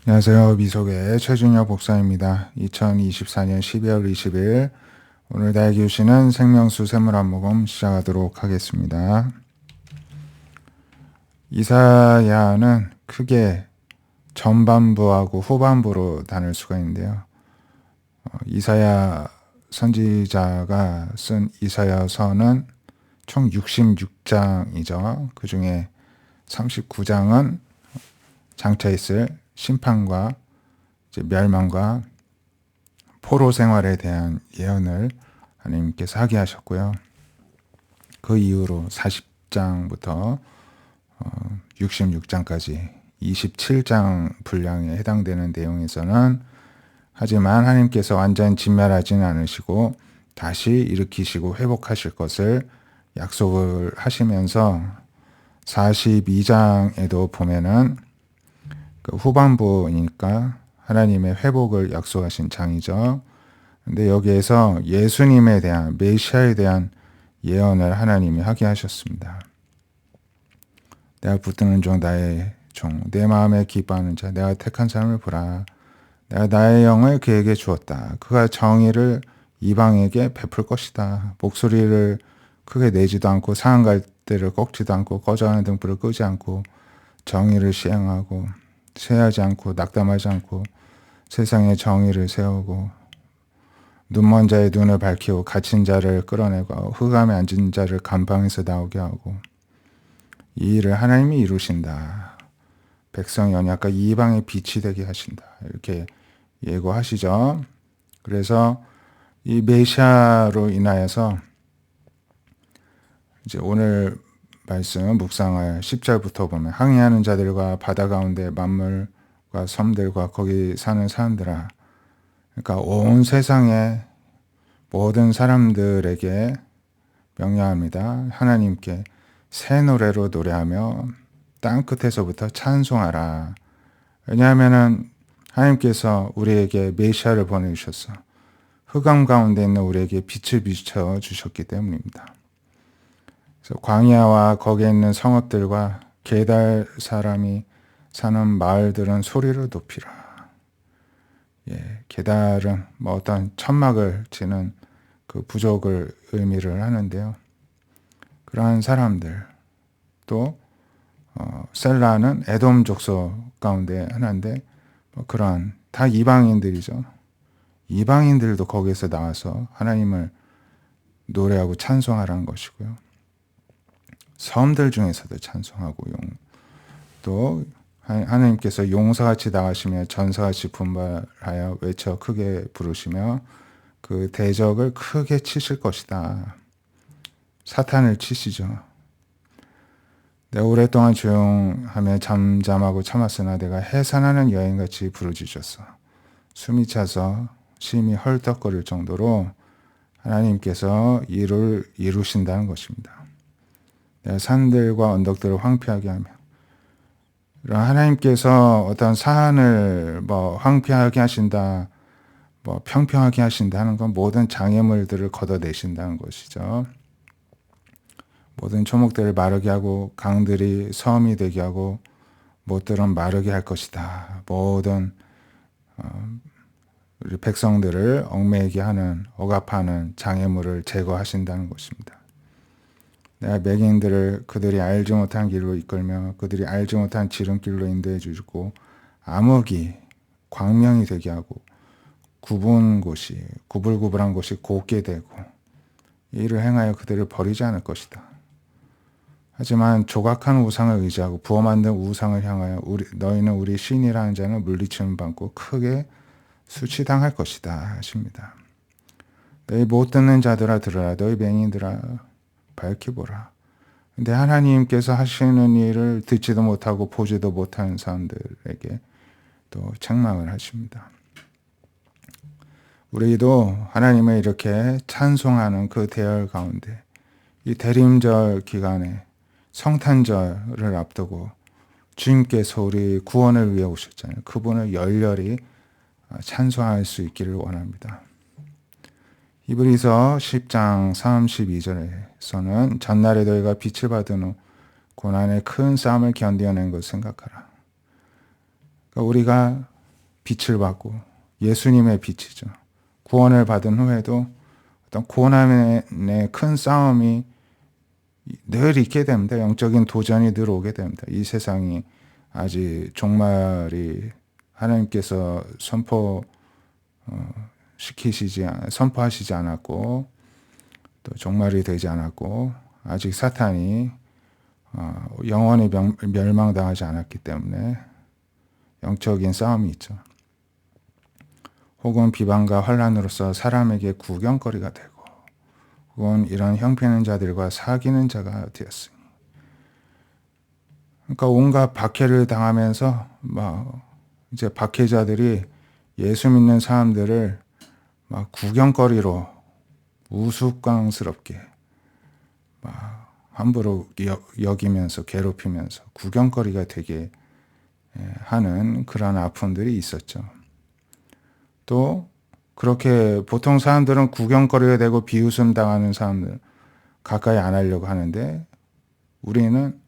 안녕하세요. 미속의 최준혁 목사입니다. 2024년 12월 20일 오늘 나에게 주시는 생명수 샘물 한 모금 시작하도록 하겠습니다. 이사야는 크게 전반부하고 후반부로 나눌 수가 있는데요. 이사야 선지자가 쓴 이사야서는 총 66장이죠. 그 중에 39장은 장차 있을 심판과 이제 멸망과 포로 생활에 대한 예언을 하나님께서 하게 하셨고요. 그 이후로 40장부터 66장까지 27장 분량에 해당되는 내용에서는 하지만 하나님께서 완전 진멸하지는 않으시고 다시 일으키시고 회복하실 것을 약속을 하시면서 42장에도 보면은 그 후반부니까 하나님의 회복을 약속하신 장이죠. 근데 여기에서 예수님에 대한 메시아에 대한 예언을 하나님이 하게 하셨습니다. 내가 붙드는 종 나의 종 내 마음에 기뻐하는 자 내가 택한 사람을 보라. 내가 나의 영을 그에게 주었다. 그가 정의를 이방에게 베풀 것이다. 목소리를 크게 내지도 않고 상한 갈대를 꺾지도 않고 꺼져가는 등불을 끄지 않고 정의를 시행하고 쇠하지 않고 낙담하지 않고 세상에 정의를 세우고 눈먼 자의 눈을 밝히고 갇힌 자를 끌어내고 흑암에 앉은 자를 감방에서 나오게 하고 이 일을 하나님이 이루신다. 백성 연약과 이방의 빛이 되게 하신다. 이렇게 예고하시죠. 그래서 이 메시아로 인하여서 이제 오늘 말씀 묵상할 10절부터 보면 항해하는 자들과 바다 가운데 만물과 섬들과 거기 사는 사람들아, 그러니까 온 세상의 모든 사람들에게 명령합니다. 하나님께 새 노래로 노래하며 땅 끝에서부터 찬송하라. 왜냐하면 하나님께서 우리에게 메시아를 보내주셨어. 흑암 가운데 있는 우리에게 빛을 비춰 주셨기 때문입니다. 그래서 광야와 거기에 있는 성읍들과 게달 사람이 사는 마을들은 소리를 높이라. 게달은 뭐 어떤 천막을 지는 그 부족을 의미를 하는데요. 그러한 사람들 또 셀라는 에돔 족속 가운데 하나인데 뭐 그러한 다 이방인들이죠. 이방인들도 거기에서 나와서 하나님을 노래하고 찬송하라는 것이고요. 섬들 중에서도 찬송하고 또 하나님께서 용사같이 나가시며 전사같이 분발하여 외쳐 크게 부르시며 그 대적을 크게 치실 것이다. 사탄을 치시죠. 내가 오랫동안 조용하며 잠잠하고 참았으나 내가 해산하는 여인같이 부르짖었어. 숨이 차서 심히 헐떡거릴 정도로 하나님께서 일을 이루신다는 것입니다. 내가 산들과 언덕들을 황폐하게 하며 하나님께서 어떤 산을 황폐하게 하신다, 평평하게 하신다 하는 건 모든 장애물들을 걷어내신다는 것이죠. 모든 초목들을 마르게 하고 강들이 섬이 되게 하고 못들은 마르게 할 것이다. 모든 우리 백성들을 얽매이게 하는 억압하는 장애물을 제거하신다는 것입니다. 내가 맹인들을 그들이 알지 못한 길로 이끌며 그들이 알지 못한 지름길로 인도해 주시고 암흑이 광명이 되게 하고 구불구불한 곳이 곱게 되고 이를 행하여 그들을 버리지 않을 것이다. 하지만 조각한 우상을 의지하고 부어 만든 우상을 향하여 너희는 우리 신이라는 자는 물리침을 받고 크게 수치당할 것이다 하십니다. 너희 못 듣는 자들아 들으라. 너희 맹인들아 밝히 보라. 근데 하나님께서 하시는 일을 듣지도 못하고 보지도 못하는 사람들에게 또 책망을 하십니다. 우리도 하나님을 이렇게 찬송하는 그 대열 가운데 이 대림절 기간에 성탄절을 앞두고 주님께서 우리 구원을 위해 오셨잖아요. 그분을 열렬히 찬송할 수 있기를 원합니다. 히브리서 10장 32절에서는 전날에 너희가 빛을 받은 후 고난의 큰 싸움을 견뎌낸 것을 생각하라. 그러니까 우리가 빛을 받고 예수님의 빛이죠. 구원을 받은 후에도 어떤 고난의 큰 싸움이 늘 있게 됩니다. 영적인 도전이 늘 오게 됩니다. 이 세상이 아직 종말이 하나님께서 선포하시지 않았고 또 종말이 되지 않았고 아직 사탄이 영원히 멸망당하지 않았기 때문에 영적인 싸움이 있죠. 혹은 비방과 환난으로서 사람에게 구경거리가 되고 혹은 이런 형편있는 자들과 사귀는 자가 되었으니 그러니까 온갖 박해를 당하면서 막 이제 박해자들이 예수 믿는 사람들을 막 구경거리로 우스꽝스럽게 막 함부로 여기면서 괴롭히면서 구경거리가 되게 하는 그런 아픔들이 있었죠. 또 그렇게 보통 사람들은 구경거리가 되고 비웃음 당하는 사람들 가까이 안 하려고 하는데 우리는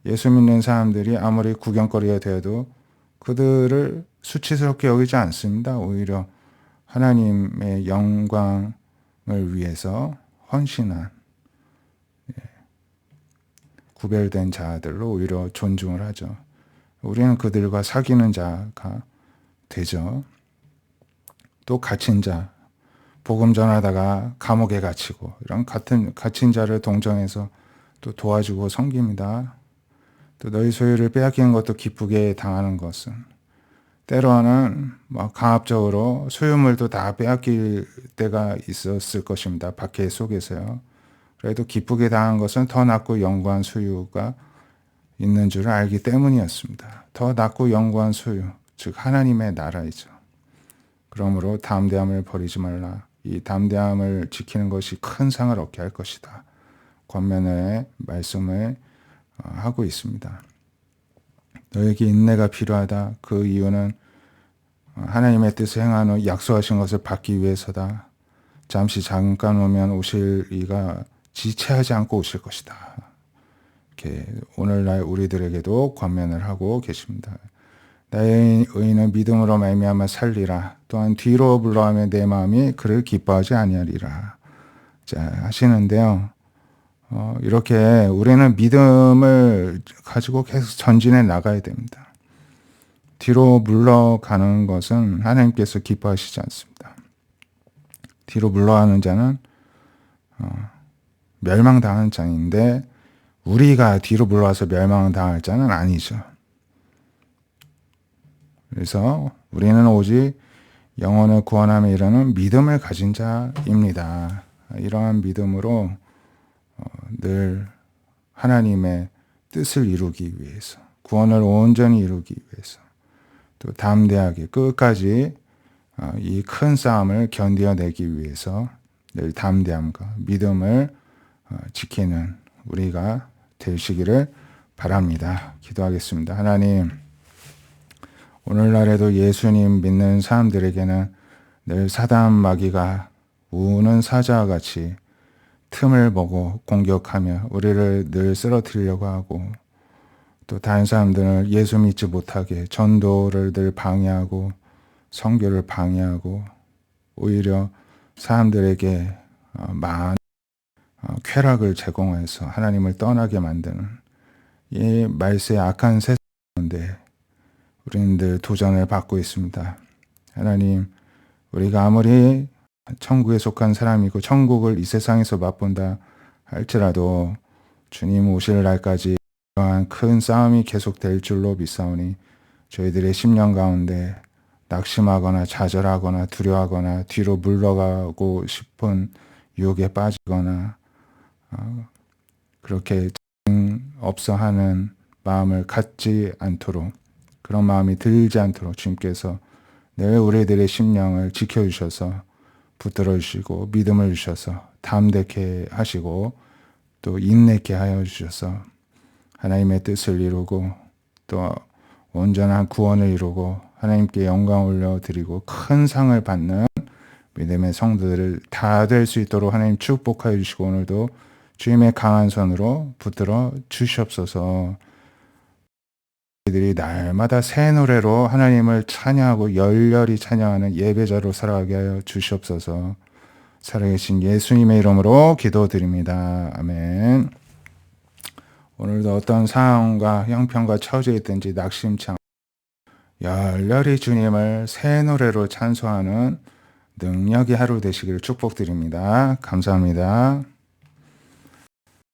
예수 믿는 사람들이 아무리 구경거리가 되어도 그들을 수치스럽게 여기지 않습니다. 오히려 하나님의 영광을 위해서 헌신한 구별된 자들로 오히려 존중을 하죠. 우리는 그들과 사귀는 자가 되죠. 또 갇힌 자, 복음 전하다가 감옥에 갇히고 이런 갇힌 자를 동정해서 또 도와주고 섬깁니다. 또 너희 소유를 빼앗기는 것도 기쁘게 당하는 것은 때로는 강압적으로 소유물도 다 빼앗길 때가 있었을 것입니다. 박해 속에서요. 그래도 기쁘게 당한 것은 더 낫고 영광한 소유가 있는 줄 알기 때문이었습니다. 더 낫고 영광한 소유, 즉 하나님의 나라이죠. 그러므로 담대함을 버리지 말라. 이 담대함을 지키는 것이 큰 상을 얻게 할 것이다. 권면의 말씀을 하고 있습니다. 너에게 인내가 필요하다. 그 이유는 하나님의 뜻을 행한 후 약속하신 것을 받기 위해서다. 잠시 잠깐 오면 오실 이가 지체하지 않고 오실 것이다. 이렇게 오늘날 우리들에게도 권면을 하고 계십니다. 나의 의인은 믿음으로 말미암아 살리라. 또한 뒤로 물러가며 내 마음이 그를 기뻐하지 아니하리라. 자, 하시는데요. 이렇게 우리는 믿음을 가지고 계속 전진해 나가야 됩니다. 뒤로 물러가는 것은 하나님께서 기뻐하시지 않습니다. 뒤로 물러가는 자는 멸망당하는 자인데 우리가 뒤로 물러와서 멸망당할 자는 아니죠. 그래서 우리는 오직 영혼을 구원함에 이르는 믿음을 가진 자입니다. 이러한 믿음으로 늘 하나님의 뜻을 이루기 위해서, 구원을 온전히 이루기 위해서, 또 담대하게 끝까지 이 큰 싸움을 견뎌내기 위해서 늘 담대함과 믿음을 지키는 우리가 되시기를 바랍니다. 기도하겠습니다. 하나님, 오늘날에도 예수님 믿는 사람들에게는 늘 사단 마귀가 우는 사자와 같이 틈을 보고 공격하며 우리를 늘 쓰러뜨리려고 하고 또 다른 사람들은 예수 믿지 못하게 전도를 늘 방해하고 선교를 방해하고 오히려 사람들에게 많은 쾌락을 제공해서 하나님을 떠나게 만드는 이 말세의 악한 세상 가운데 우리는 늘 도전을 받고 있습니다. 하나님, 우리가 아무리 천국에 속한 사람이고 천국을 이 세상에서 맛본다 할지라도 주님 오실 날까지 이러한 큰 싸움이 계속될 줄로 믿사오니 저희들의 심령 가운데 낙심하거나 좌절하거나 두려워하거나 뒤로 물러가고 싶은 유혹에 빠지거나 그렇게 없어 하는 마음을 갖지 않도록 그런 마음이 들지 않도록 주님께서 늘 우리들의 심령을 지켜주셔서 붙들어 주시고 믿음을 주셔서 담대케 하시고 또 인내케 하여 주셔서 하나님의 뜻을 이루고 또 온전한 구원을 이루고 하나님께 영광 올려드리고 큰 상을 받는 믿음의 성도들을 다 될 수 있도록 하나님 축복하여 주시고 오늘도 주님의 강한 손으로 붙들어 주시옵소서. 저희들이 날마다 새 노래로 하나님을 찬양하고 열렬히 찬양하는 예배자로 살아가게 하여 주시옵소서. 살아계신 예수님의 이름으로 기도드립니다. 아멘. 오늘도 어떤 상황과 형편과 처져 있든지 낙심치 않고 열렬히 주님을 새 노래로 찬송하는 능력의 하루 되시기를 축복드립니다. 감사합니다.